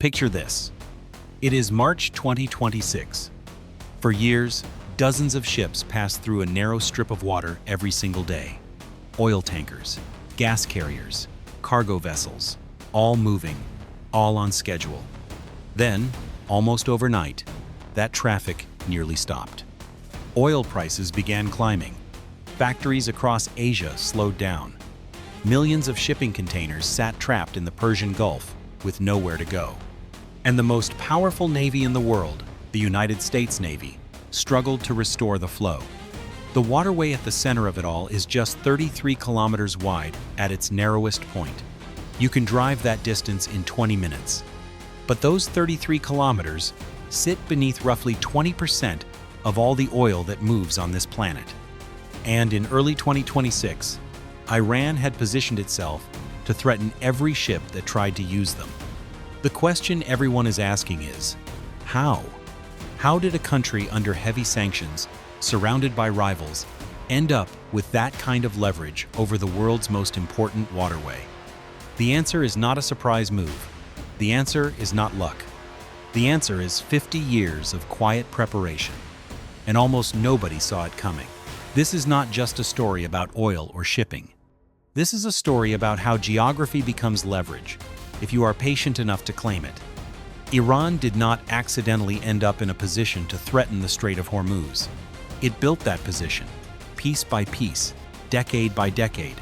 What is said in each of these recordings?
Picture this. It is March 2026. For years, dozens of ships pass through a narrow strip of water every single day. Oil tankers, gas carriers, cargo vessels, all moving, all on schedule. Then, almost overnight, that traffic nearly stopped. Oil prices began climbing. Factories across Asia slowed down. Millions of shipping containers sat trapped in the Persian Gulf with nowhere to go. And the most powerful navy in the world, the United States Navy, struggled to restore the flow. The waterway at the center of it all is just 33 kilometers wide at its narrowest point. You can drive that distance in 20 minutes. But those 33 kilometers sit beneath roughly 20% of all the oil that moves on this planet. And in early 2026, Iran had positioned itself to threaten every ship that tried to use them. The question everyone is asking is, how? How did a country under heavy sanctions, surrounded by rivals, end up with that kind of leverage over the world's most important waterway? The answer is not a surprise move. The answer is not luck. The answer is 50 years of quiet preparation. And almost nobody saw it coming. This is not just a story about oil or shipping. This is a story about how geography becomes leverage, if you are patient enough to claim it. Iran did not accidentally end up in a position to threaten the Strait of Hormuz. It built that position, piece by piece, decade by decade,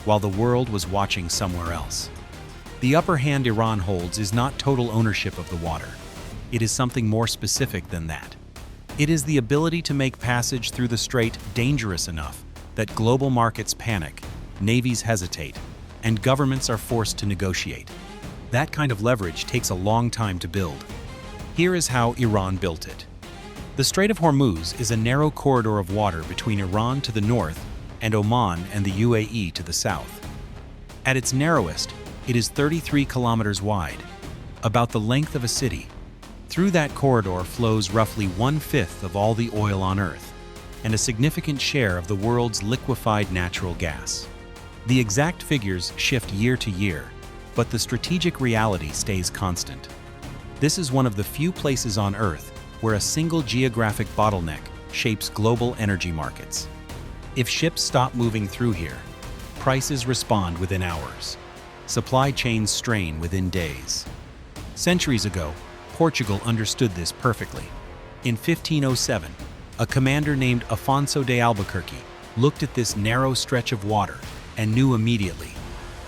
while the world was watching somewhere else. The upper hand Iran holds is not total ownership of the water. It is something more specific than that. It is the ability to make passage through the strait dangerous enough that global markets panic, navies hesitate, and governments are forced to negotiate. That kind of leverage takes a long time to build. Here is how Iran built it. The Strait of Hormuz is a narrow corridor of water between Iran to the north and Oman and the UAE to the south. At its narrowest, it is 33 kilometers wide, about the length of a city. Through that corridor flows roughly 1/5 of all the oil on Earth, and a significant share of the world's liquefied natural gas. The exact figures shift year to year, but the strategic reality stays constant. This is one of the few places on Earth where a single geographic bottleneck shapes global energy markets. If ships stop moving through here, prices respond within hours. Supply chains strain within days. Centuries ago, Portugal understood this perfectly. In 1507, a commander named Afonso de Albuquerque looked at this narrow stretch of water and knew immediately,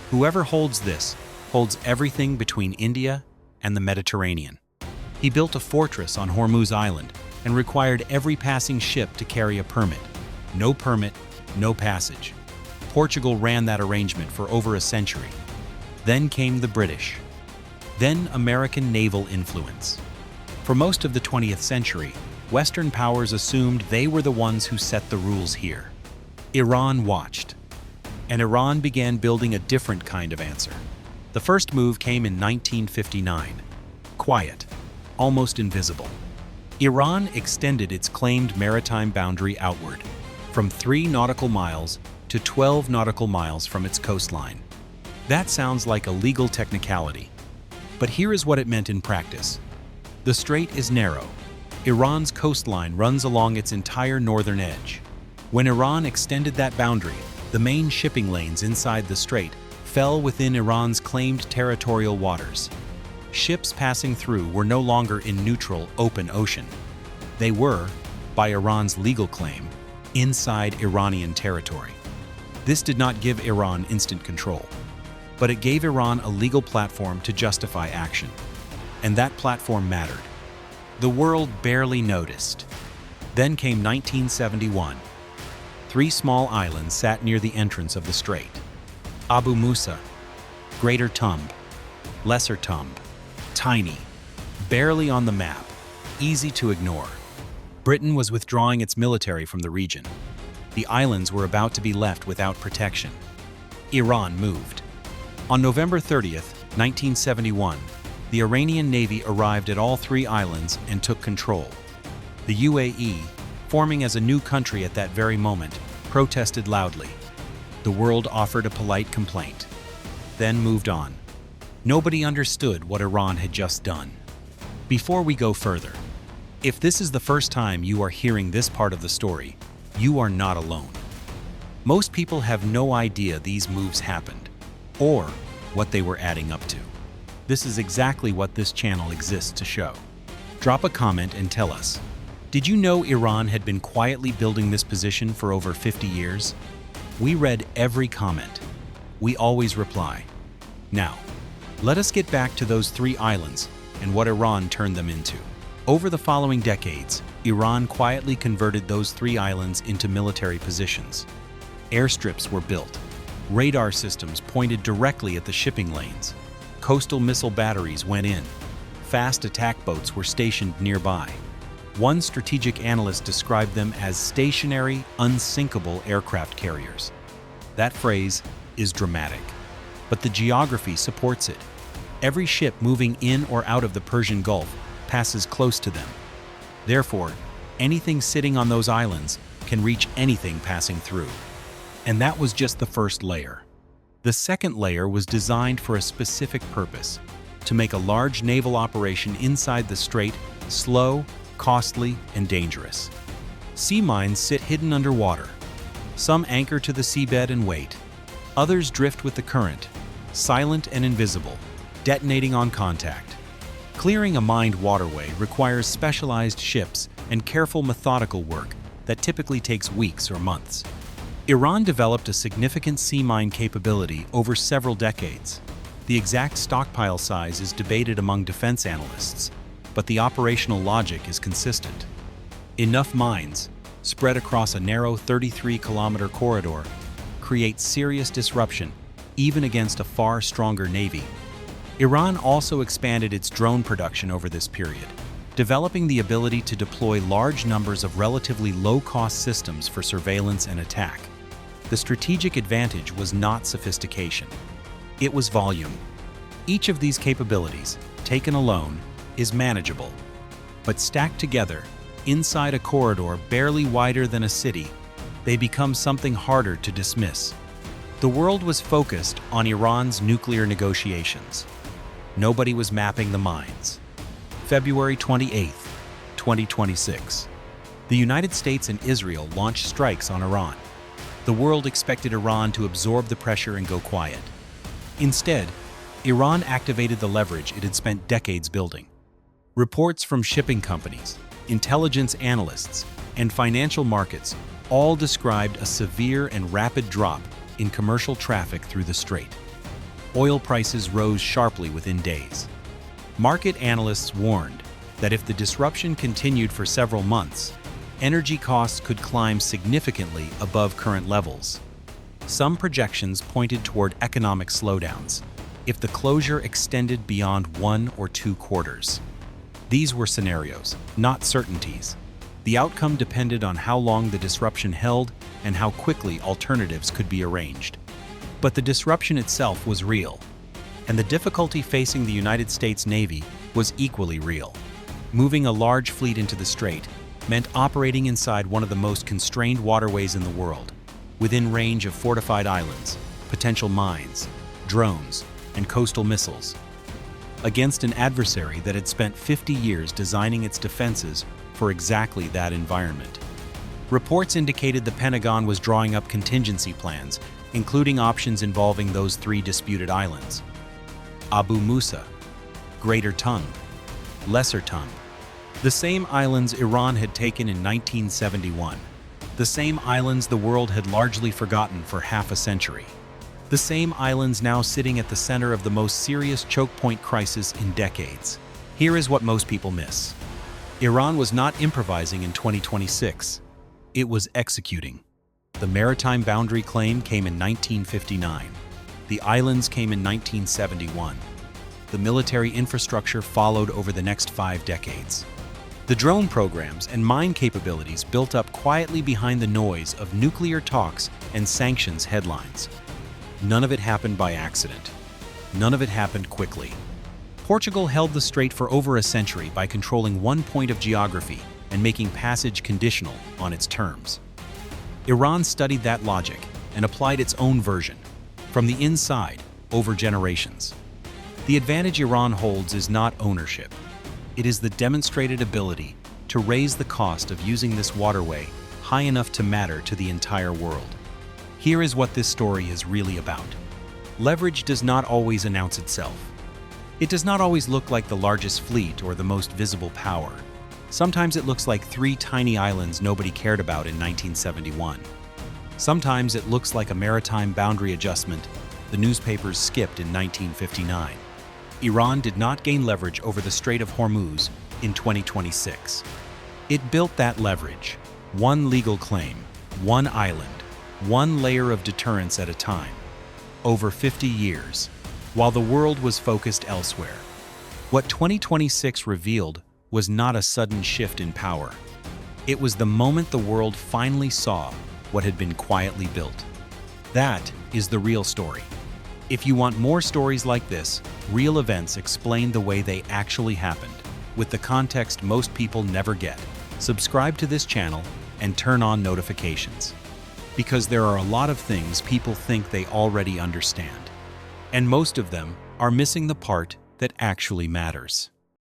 whoever holds this holds everything between India and the Mediterranean. He built a fortress on Hormuz Island and required every passing ship to carry a permit. No permit, no passage. Portugal ran that arrangement for over a century. Then came the British. Then American naval influence. For most of the 20th century, Western powers assumed they were the ones who set the rules here. Iran watched. And Iran began building a different kind of answer. The first move came in 1959. Quiet, almost invisible. Iran extended its claimed maritime boundary outward, from 3 nautical miles to 12 nautical miles from its coastline. That sounds like a legal technicality. But here is what it meant in practice. The strait is narrow. Iran's coastline runs along its entire northern edge. When Iran extended that boundary, the main shipping lanes inside the strait fell within Iran's claimed territorial waters. Ships passing through were no longer in neutral, open ocean. They were, by Iran's legal claim, inside Iranian territory. This did not give Iran instant control, but it gave Iran a legal platform to justify action. And that platform mattered. The world barely noticed. Then came 1971. 3 small islands sat near the entrance of the strait. Abu Musa, Greater Tumb, Lesser Tumb. Tiny, barely on the map, easy to ignore. Britain was withdrawing its military from the region. The islands were about to be left without protection. Iran moved. On November 30th, 1971, the Iranian Navy arrived at all 3 islands and took control. The UAE, forming as a new country at that very moment, protested loudly. The world offered a polite complaint, then moved on. Nobody understood what Iran had just done. Before we go further, if this is the first time you are hearing this part of the story, you are not alone. Most people have no idea these moves happened, or what they were adding up to. This is exactly what this channel exists to show. Drop a comment and tell us, did you know Iran had been quietly building this position for over 50 years? We read every comment. We always reply. Now, let us get back to those 3 islands and what Iran turned them into. Over the following decades, Iran quietly converted those 3 islands into military positions. Airstrips were built. Radar systems pointed directly at the shipping lanes. Coastal missile batteries went in. Fast attack boats were stationed nearby. One strategic analyst described them as stationary, unsinkable aircraft carriers. That phrase is dramatic, but the geography supports it. Every ship moving in or out of the Persian Gulf passes close to them. Therefore, anything sitting on those islands can reach anything passing through. And that was just the first layer. The second layer was designed for a specific purpose, to make a large naval operation inside the strait slow, costly, and dangerous. Sea mines sit hidden underwater. Some anchor to the seabed and wait. Others drift with the current, silent and invisible, detonating on contact. Clearing a mined waterway requires specialized ships and careful methodical work that typically takes weeks or months. Iran developed a significant sea mine capability over several decades. The exact stockpile size is debated among defense analysts, but the operational logic is consistent. Enough mines, spread across a narrow 33-kilometer corridor, create serious disruption even against a far stronger navy. Iran also expanded its drone production over this period, developing the ability to deploy large numbers of relatively low-cost systems for surveillance and attack. The strategic advantage was not sophistication. It was volume. Each of these capabilities, taken alone, is manageable. But stacked together, inside a corridor barely wider than a city, they become something harder to dismiss. The world was focused on Iran's nuclear negotiations. Nobody was mapping the mines. February 28, 2026. The United States and Israel launched strikes on Iran. The world expected Iran to absorb the pressure and go quiet. Instead, Iran activated the leverage it had spent decades building. Reports from shipping companies, intelligence analysts, and financial markets all described a severe and rapid drop in commercial traffic through the strait. Oil prices rose sharply within days. Market analysts warned that if the disruption continued for several months, energy costs could climb significantly above current levels. Some projections pointed toward economic slowdowns if the closure extended beyond 1 or 2 quarters. These were scenarios, not certainties. The outcome depended on how long the disruption held and how quickly alternatives could be arranged. But the disruption itself was real, and the difficulty facing the United States Navy was equally real. Moving a large fleet into the strait meant operating inside one of the most constrained waterways in the world, within range of fortified islands, potential mines, drones, and coastal missiles, against an adversary that had spent 50 years designing its defenses for exactly that environment. Reports indicated the Pentagon was drawing up contingency plans, including options involving those 3 disputed islands: Abu Musa, Greater Tongue, Lesser Tongue. The same islands Iran had taken in 1971. The same islands the world had largely forgotten for half a century. The same islands now sitting at the center of the most serious choke point crisis in decades. Here is what most people miss. Iran was not improvising in 2026. It was executing. The maritime boundary claim came in 1959. The islands came in 1971. The military infrastructure followed over the next 5 decades. The drone programs and mine capabilities built up quietly behind the noise of nuclear talks and sanctions headlines. None of it happened by accident. None of it happened quickly. Portugal held the strait for over a century by controlling one point of geography and making passage conditional on its terms. Iran studied that logic and applied its own version, from the inside, over generations. The advantage Iran holds is not ownership. It is the demonstrated ability to raise the cost of using this waterway high enough to matter to the entire world. Here is what this story is really about. Leverage does not always announce itself. It does not always look like the largest fleet or the most visible power. Sometimes it looks like 3 tiny islands nobody cared about in 1971. Sometimes it looks like a maritime boundary adjustment the newspapers skipped in 1959. Iran did not gain leverage over the Strait of Hormuz in 2026. It built that leverage, one legal claim, one island, one layer of deterrence at a time, over 50 years, while the world was focused elsewhere. What 2026 revealed was not a sudden shift in power. It was the moment the world finally saw what had been quietly built. That is the real story. If you want more stories like this, real events explained the way they actually happened, with the context most people never get, subscribe to this channel and turn on notifications. Because there are a lot of things people think they already understand, and most of them are missing the part that actually matters.